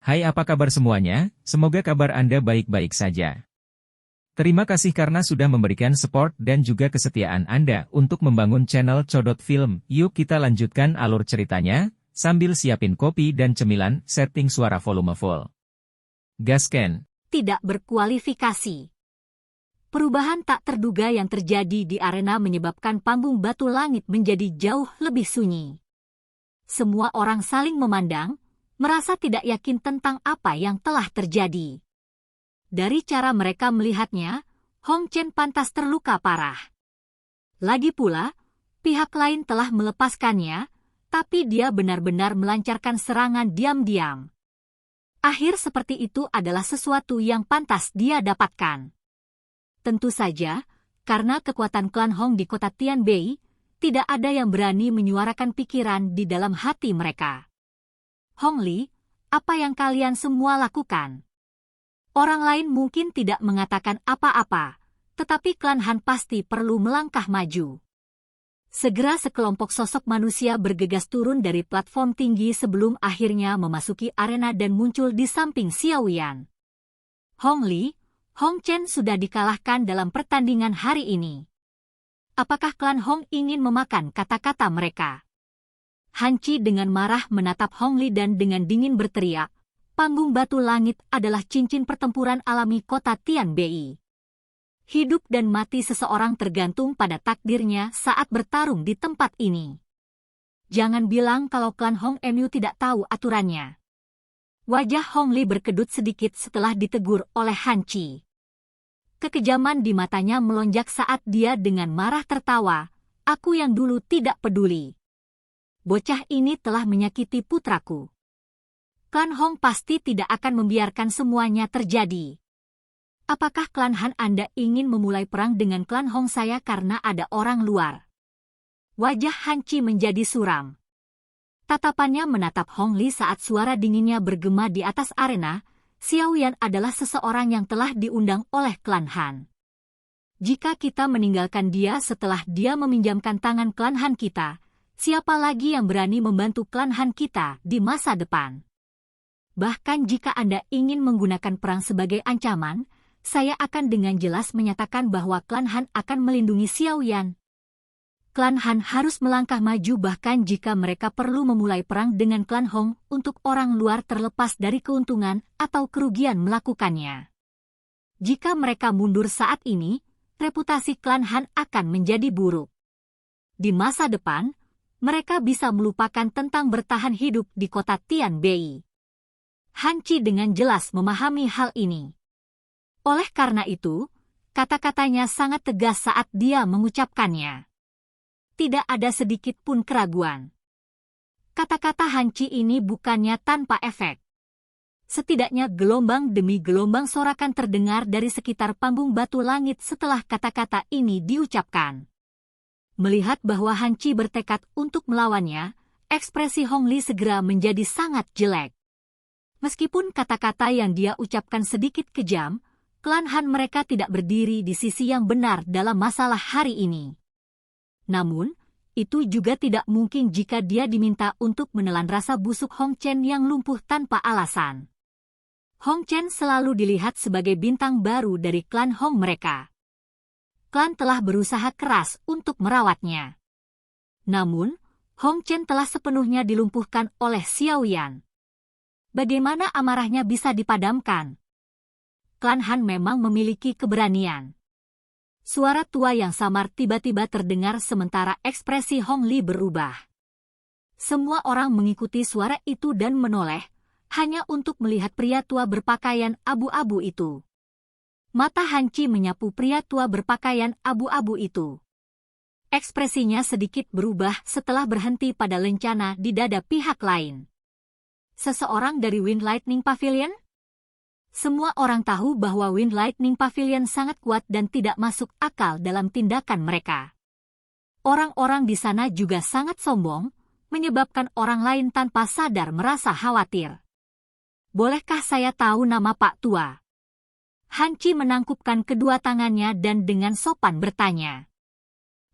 Hai, apa kabar semuanya? Semoga kabar Anda baik-baik saja. Terima kasih karena sudah memberikan support dan juga kesetiaan Anda untuk membangun channel Codot Film. Yuk kita lanjutkan alur ceritanya, sambil siapin kopi dan cemilan, setting suara volume full. Gasken. Tidak berkualifikasi. Perubahan tak terduga yang terjadi di arena menyebabkan panggung batu langit menjadi jauh lebih sunyi. Semua orang saling memandang, merasa tidak yakin tentang apa yang telah terjadi. Dari cara mereka melihatnya, Hong Chen pantas terluka parah. Lagi pula, pihak lain telah melepaskannya, tapi dia benar-benar melancarkan serangan diam-diam. Akhir seperti itu adalah sesuatu yang pantas dia dapatkan. Tentu saja, karena kekuatan klan Hong di kota Tianbei, tidak ada yang berani menyuarakan pikiran di dalam hati mereka. Hong Li, apa yang kalian semua lakukan? Orang lain mungkin tidak mengatakan apa-apa, tetapi klan Han pasti perlu melangkah maju. Segera sekelompok sosok manusia bergegas turun dari platform tinggi sebelum akhirnya memasuki arena dan muncul di samping Xiaoyan. Hong Li, Hong Chen sudah dikalahkan dalam pertandingan hari ini. Apakah klan Hong ingin memakan kata-kata mereka? Han Qi dengan marah menatap Hong Li dan dengan dingin berteriak, panggung batu langit adalah cincin pertempuran alami kota Tianbei. Hidup dan mati seseorang tergantung pada takdirnya saat bertarung di tempat ini. Jangan bilang kalau klan Hong Mu tidak tahu aturannya. Wajah Hong Li berkedut sedikit setelah ditegur oleh Han Qi. Kekejaman di matanya melonjak saat dia dengan marah tertawa, aku yang dulu tidak peduli. Bocah ini telah menyakiti putraku. Klan Hong pasti tidak akan membiarkan semuanya terjadi. Apakah klan Han Anda ingin memulai perang dengan klan Hong saya karena ada orang luar? Wajah Han Qi menjadi suram. Tatapannya menatap Hong Li saat suara dinginnya bergema di atas arena. Xiaoyan adalah seseorang yang telah diundang oleh klan Han. Jika kita meninggalkan dia setelah dia meminjamkan tangan klan Han kita, siapa lagi yang berani membantu klan Han kita di masa depan? Bahkan jika Anda ingin menggunakan perang sebagai ancaman, saya akan dengan jelas menyatakan bahwa klan Han akan melindungi Xiaoyan. Klan Han harus melangkah maju bahkan jika mereka perlu memulai perang dengan klan Hong untuk orang luar terlepas dari keuntungan atau kerugian melakukannya. Jika mereka mundur saat ini, reputasi klan Han akan menjadi buruk. Di masa depan, mereka bisa melupakan tentang bertahan hidup di kota Tianbei. Han Qi dengan jelas memahami hal ini. Oleh karena itu, kata-katanya sangat tegas saat dia mengucapkannya. Tidak ada sedikit pun keraguan. Kata-kata Han Qi ini bukannya tanpa efek. Setidaknya gelombang demi gelombang sorakan terdengar dari sekitar panggung batu langit setelah kata-kata ini diucapkan. Melihat bahwa Han Qi bertekad untuk melawannya, ekspresi Hong Li segera menjadi sangat jelek. Meskipun kata-kata yang dia ucapkan sedikit kejam, klan Han mereka tidak berdiri di sisi yang benar dalam masalah hari ini. Namun, itu juga tidak mungkin jika dia diminta untuk menelan rasa busuk Hong Chen yang lumpuh tanpa alasan. Hong Chen selalu dilihat sebagai bintang baru dari klan Hong mereka. Klan telah berusaha keras untuk merawatnya. Namun, Hong Chen telah sepenuhnya dilumpuhkan oleh Xiaoyan. Bagaimana amarahnya bisa dipadamkan? Klan Han memang memiliki keberanian. Suara tua yang samar tiba-tiba terdengar sementara ekspresi Hong Li berubah. Semua orang mengikuti suara itu dan menoleh, hanya untuk melihat pria tua berpakaian abu-abu itu. Mata Han Qi menyapu pria tua berpakaian abu-abu itu. Ekspresinya sedikit berubah setelah berhenti pada lencana di dada pihak lain. Seseorang dari Wind Lightning Pavilion? Semua orang tahu bahwa Wind Lightning Pavilion sangat kuat dan tidak masuk akal dalam tindakan mereka. Orang-orang di sana juga sangat sombong, menyebabkan orang lain tanpa sadar merasa khawatir. Bolehkah saya tahu nama Pak Tua? Han Qi menangkupkan kedua tangannya dan dengan sopan bertanya.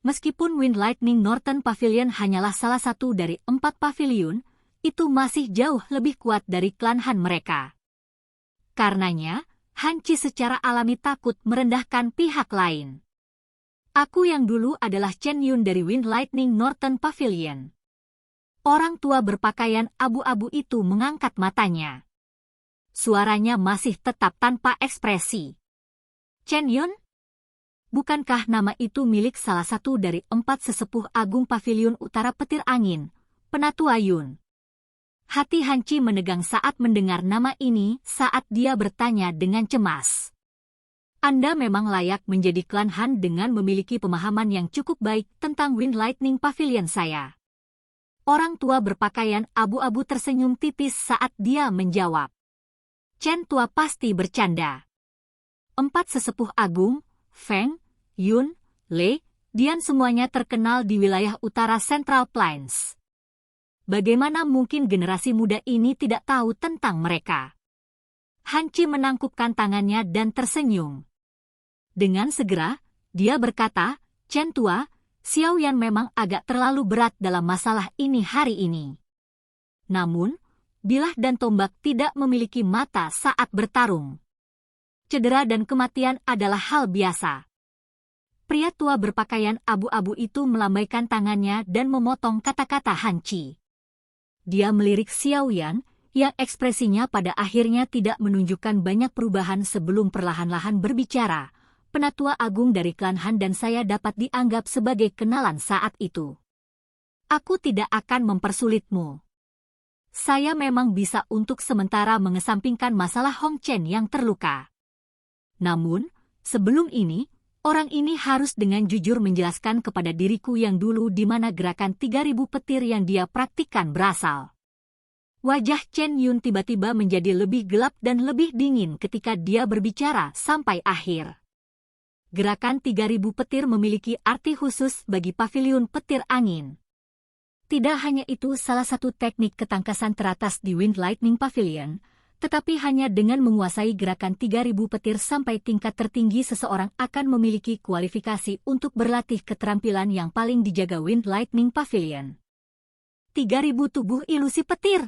Meskipun Wind Lightning Northern Pavilion hanyalah salah satu dari 4 pavilion, itu masih jauh lebih kuat dari klan Han mereka. Karenanya, Han Chi secara alami takut merendahkan pihak lain. Aku yang dulu adalah Chen Yun dari Wind Lightning Northern Pavilion. Orang tua berpakaian abu-abu itu mengangkat matanya. Suaranya masih tetap tanpa ekspresi. Chen Yun? Bukankah nama itu milik salah satu dari 4 sesepuh agung Pavilion Utara Petir Angin, Penatua Yun? Hati Han Chi menegang saat mendengar nama ini saat dia bertanya dengan cemas. Anda memang layak menjadi klan Han dengan memiliki pemahaman yang cukup baik tentang Wind Lightning Pavilion saya. Orang tua berpakaian abu-abu tersenyum tipis saat dia menjawab. Chen tua pasti bercanda. 4 sesepuh agung, Feng, Yun, Lei, Dian semuanya terkenal di wilayah utara Central Plains. Bagaimana mungkin generasi muda ini tidak tahu tentang mereka? Han Chi menangkupkan tangannya dan tersenyum. Dengan segera, dia berkata, Chen tua, Xiao Yan memang agak terlalu berat dalam masalah ini hari ini. Namun, bilah dan tombak tidak memiliki mata saat bertarung. Cedera dan kematian adalah hal biasa. Pria tua berpakaian abu-abu itu melambaikan tangannya dan memotong kata-kata Han Chi. Dia melirik Xiao Yan, yang ekspresinya pada akhirnya tidak menunjukkan banyak perubahan sebelum perlahan-lahan berbicara. Penatua agung dari klan Han dan saya dapat dianggap sebagai kenalan saat itu. Aku tidak akan mempersulitmu. Saya memang bisa untuk sementara mengesampingkan masalah Hong Chen yang terluka. Namun, sebelum ini, orang ini harus dengan jujur menjelaskan kepada diriku yang dulu di mana gerakan 3000 petir yang dia praktikkan berasal. Wajah Chen Yun tiba-tiba menjadi lebih gelap dan lebih dingin ketika dia berbicara sampai akhir. Gerakan 3000 petir memiliki arti khusus bagi Pavilion Petir Angin. Tidak hanya itu salah satu teknik ketangkasan teratas di Wind Lightning Pavilion, tetapi hanya dengan menguasai gerakan 3000 petir sampai tingkat tertinggi seseorang akan memiliki kualifikasi untuk berlatih keterampilan yang paling dijaga Wind Lightning Pavilion. 3000 tubuh ilusi petir.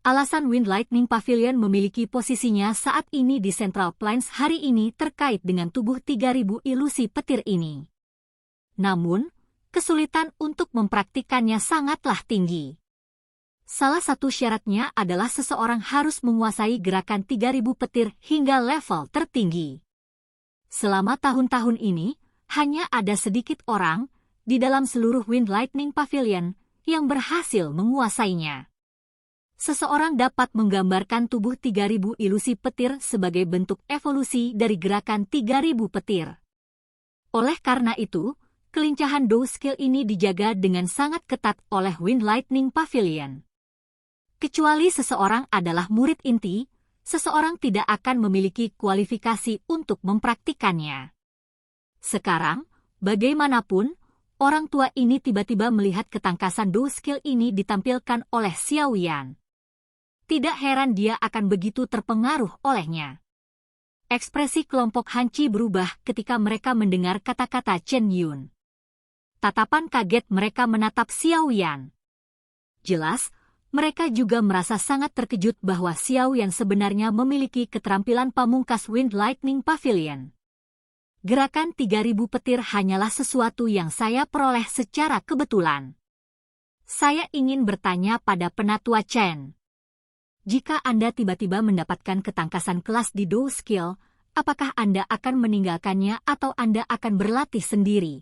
Alasan Wind Lightning Pavilion memiliki posisinya saat ini di Central Plains hari ini terkait dengan tubuh 3000 ilusi petir ini. Namun, kesulitan untuk mempraktikannya sangatlah tinggi. Salah satu syaratnya adalah seseorang harus menguasai gerakan 3000 petir hingga level tertinggi. Selama tahun-tahun ini, hanya ada sedikit orang di dalam seluruh Wind Lightning Pavilion yang berhasil menguasainya. Seseorang dapat menggambarkan tubuh 3000 ilusi petir sebagai bentuk evolusi dari gerakan 3000 petir. Oleh karena itu, kelincahan Do skill ini dijaga dengan sangat ketat oleh Wind Lightning Pavilion. Kecuali seseorang adalah murid inti, seseorang tidak akan memiliki kualifikasi untuk mempraktikannya. Sekarang, bagaimanapun, orang tua ini tiba-tiba melihat ketangkasan Do skill ini ditampilkan oleh Xiao Yan. Tidak heran dia akan begitu terpengaruh olehnya. Ekspresi kelompok Han Chi berubah ketika mereka mendengar kata-kata Chen Yun. Tatapan kaget mereka menatap Xiao Yan. Jelas, mereka juga merasa sangat terkejut bahwa Xiao Yan sebenarnya memiliki keterampilan pamungkas Wind Lightning Pavilion. Gerakan 3000 petir hanyalah sesuatu yang saya peroleh secara kebetulan. Saya ingin bertanya pada Penatua Chen. Jika Anda tiba-tiba mendapatkan ketangkasan kelas di Do Skill, apakah Anda akan meninggalkannya atau Anda akan berlatih sendiri?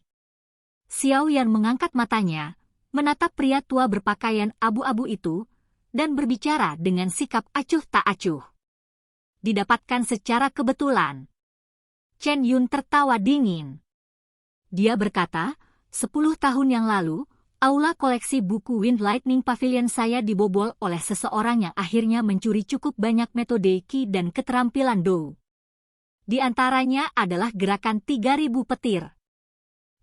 Xiao Yan mengangkat matanya, menatap pria tua berpakaian abu-abu itu, dan berbicara dengan sikap acuh tak acuh. Didapatkan secara kebetulan. Chen Yun tertawa dingin. Dia berkata, 10 tahun yang lalu, aula koleksi buku Wind Lightning Pavilion saya dibobol oleh seseorang yang akhirnya mencuri cukup banyak metode Qi dan keterampilan Do. Di antaranya adalah gerakan 3000 petir.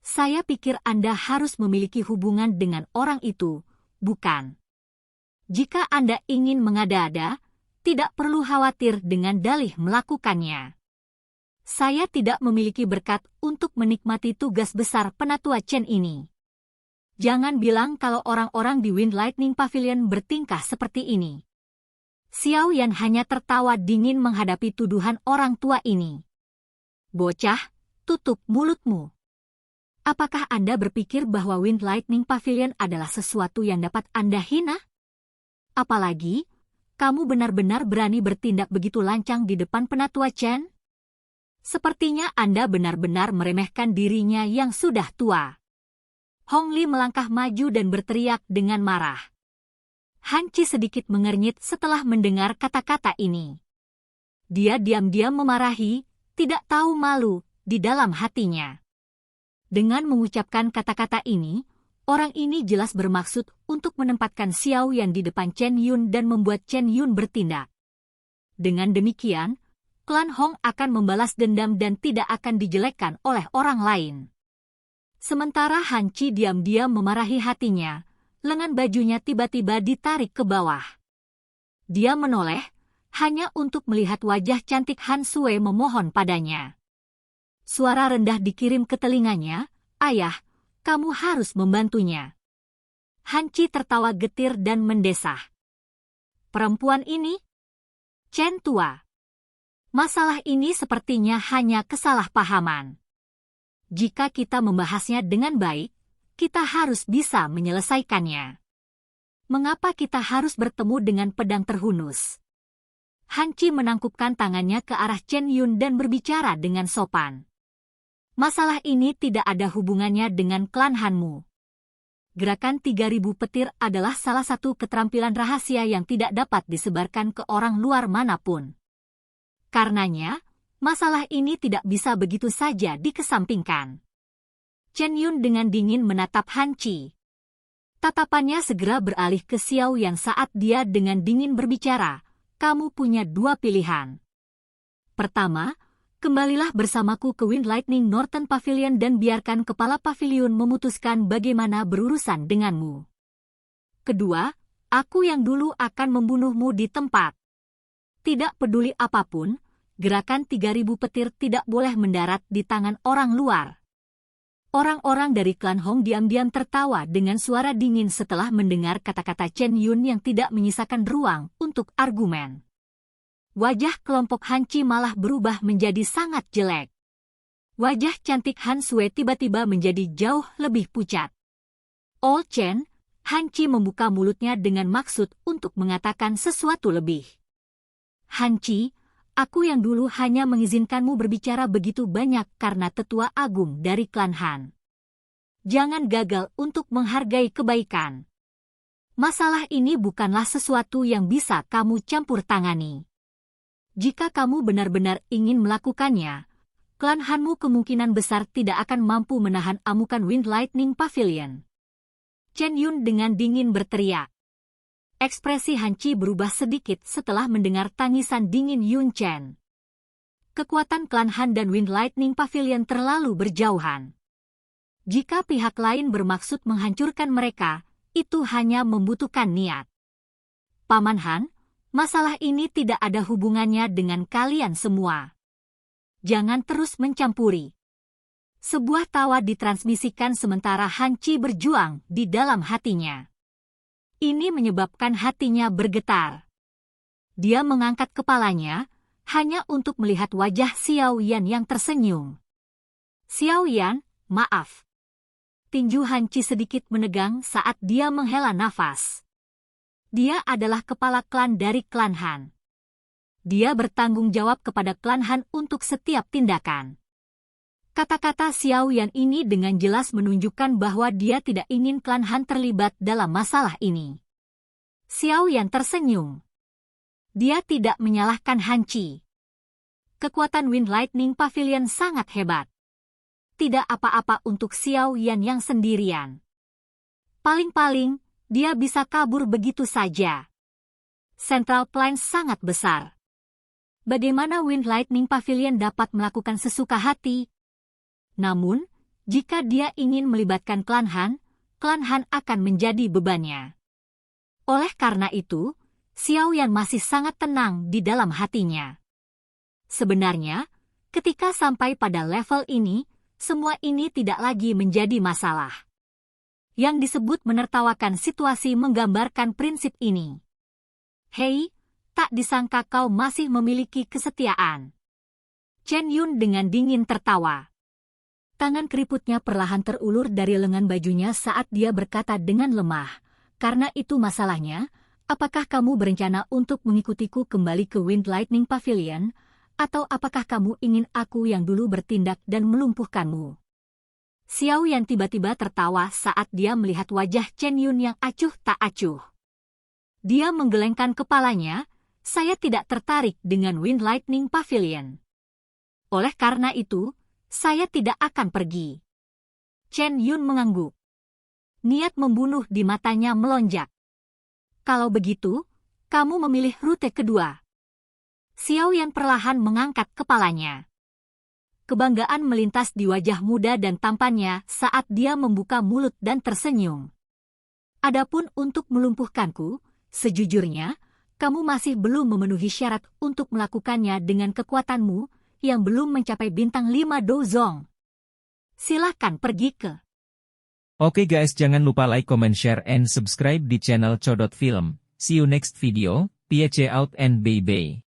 Saya pikir Anda harus memiliki hubungan dengan orang itu, bukan? Jika Anda ingin mengada-ada, tidak perlu khawatir dengan dalih melakukannya. Saya tidak memiliki berkat untuk menikmati tugas besar Penatua Chen ini. Jangan bilang kalau orang-orang di Wind Lightning Pavilion bertingkah seperti ini. Xiao Yan hanya tertawa dingin menghadapi tuduhan orang tua ini. Bocah, tutup mulutmu. Apakah Anda berpikir bahwa Wind Lightning Pavilion adalah sesuatu yang dapat Anda hina? Apalagi, kamu benar-benar berani bertindak begitu lancang di depan penatua Chen? Sepertinya Anda benar-benar meremehkan dirinya yang sudah tua. Hong Li melangkah maju dan berteriak dengan marah. Han Qi sedikit mengernyit setelah mendengar kata-kata ini. Dia diam-diam memarahi, tidak tahu malu, di dalam hatinya. Dengan mengucapkan kata-kata ini, orang ini jelas bermaksud untuk menempatkan Xiao Yan di depan Chen Yun dan membuat Chen Yun bertindak. Dengan demikian, klan Hong akan membalas dendam dan tidak akan dijelekkan oleh orang lain. Sementara Han Qi diam-diam memarahi hatinya, lengan bajunya tiba-tiba ditarik ke bawah. Dia menoleh, hanya untuk melihat wajah cantik Han Sui memohon padanya. Suara rendah dikirim ke telinganya, "Ayah, kamu harus membantunya." Han Qi tertawa getir dan mendesah. "Perempuan ini? Chen tua. Masalah ini sepertinya hanya kesalahpahaman. Jika kita membahasnya dengan baik, kita harus bisa menyelesaikannya. Mengapa kita harus bertemu dengan pedang terhunus?" Han Qi menangkupkan tangannya ke arah Chen Yun dan berbicara dengan sopan. "Masalah ini tidak ada hubungannya dengan klan Hanmu. Gerakan 3000 petir adalah salah satu keterampilan rahasia yang tidak dapat disebarkan ke orang luar manapun. Karenanya, masalah ini tidak bisa begitu saja dikesampingkan." Chen Yun dengan dingin menatap Han Qi. Tatapannya segera beralih ke Xiao Yan saat dia dengan dingin berbicara, "Kamu punya dua pilihan. Pertama, kembalilah bersamaku ke Wind Lightning Northern Pavilion dan biarkan kepala pavilion memutuskan bagaimana berurusan denganmu. Kedua, aku yang dulu akan membunuhmu di tempat. Tidak peduli apapun, gerakan 3000 petir tidak boleh mendarat di tangan orang luar." Orang-orang dari klan Hong diam-diam tertawa dengan suara dingin setelah mendengar kata-kata Chen Yun yang tidak menyisakan ruang untuk argumen. Wajah kelompok Han Qi malah berubah menjadi sangat jelek. Wajah cantik Han Sui tiba-tiba menjadi jauh lebih pucat. "Old Chen," Han Qi membuka mulutnya dengan maksud untuk mengatakan sesuatu lebih. "Han Qi, aku yang dulu hanya mengizinkanmu berbicara begitu banyak karena tetua agung dari klan Han. Jangan gagal untuk menghargai kebaikan. Masalah ini bukanlah sesuatu yang bisa kamu campur tangani. Jika kamu benar-benar ingin melakukannya, klan Hanmu kemungkinan besar tidak akan mampu menahan amukan Wind Lightning Pavilion." Chen Yun dengan dingin berteriak. Ekspresi Han Qi berubah sedikit setelah mendengar tangisan dingin Yun Chen. Kekuatan klan Han dan Wind Lightning Pavilion terlalu berjauhan. Jika pihak lain bermaksud menghancurkan mereka, itu hanya membutuhkan niat. "Paman Han, masalah ini tidak ada hubungannya dengan kalian semua. Jangan terus mencampuri." Sebuah tawa ditransmisikan sementara Han Qi berjuang di dalam hatinya. Ini menyebabkan hatinya bergetar. Dia mengangkat kepalanya, hanya untuk melihat wajah Xiao Yan yang tersenyum. "Xiao Yan, maaf." Tinju Han Qi sedikit menegang saat dia menghela nafas. Dia adalah kepala klan dari klan Han. Dia bertanggung jawab kepada klan Han untuk setiap tindakan. Kata-kata Xiao Yan ini dengan jelas menunjukkan bahwa dia tidak ingin klan Han terlibat dalam masalah ini. Xiao Yan tersenyum. Dia tidak menyalahkan Han Qi. Kekuatan Wind Lightning Pavilion sangat hebat. Tidak apa-apa untuk Xiao Yan yang sendirian. Paling-paling, dia bisa kabur begitu saja. Central Plains sangat besar. Bagaimana Wind Lightning Pavilion dapat melakukan sesuka hati? Namun, jika dia ingin melibatkan klan Han akan menjadi bebannya. Oleh karena itu, Xiao Yan masih sangat tenang di dalam hatinya. Sebenarnya, ketika sampai pada level ini, semua ini tidak lagi menjadi masalah. Yang disebut menertawakan situasi menggambarkan prinsip ini. Hei, tak disangka kau masih memiliki kesetiaan. Chen Yun dengan dingin tertawa. Tangan keriputnya perlahan terulur dari lengan bajunya saat dia berkata dengan lemah, "Karena itu masalahnya, apakah kamu berencana untuk mengikutiku kembali ke Wind Lightning Pavilion, atau apakah kamu ingin aku yang dulu bertindak dan melumpuhkanmu?" Xiao Yan tiba-tiba tertawa saat dia melihat wajah Chen Yun yang acuh tak acuh. Dia menggelengkan kepalanya, "Saya tidak tertarik dengan Wind Lightning Pavilion. Oleh karena itu, saya tidak akan pergi." Chen Yun mengangguk. Niat membunuh di matanya melonjak. "Kalau begitu, kamu memilih rute kedua." Xiao Yan perlahan mengangkat kepalanya. Kebanggaan melintas di wajah muda dan tampannya saat dia membuka mulut dan tersenyum. "Adapun untuk melumpuhkanku, sejujurnya, kamu masih belum memenuhi syarat untuk melakukannya dengan kekuatanmu yang belum mencapai bintang 5 Dozong. Silahkan pergi ke..." Oke guys, jangan lupa like, comment, share, and subscribe di channel Codot Film. See you next video, peace out and bye-bye.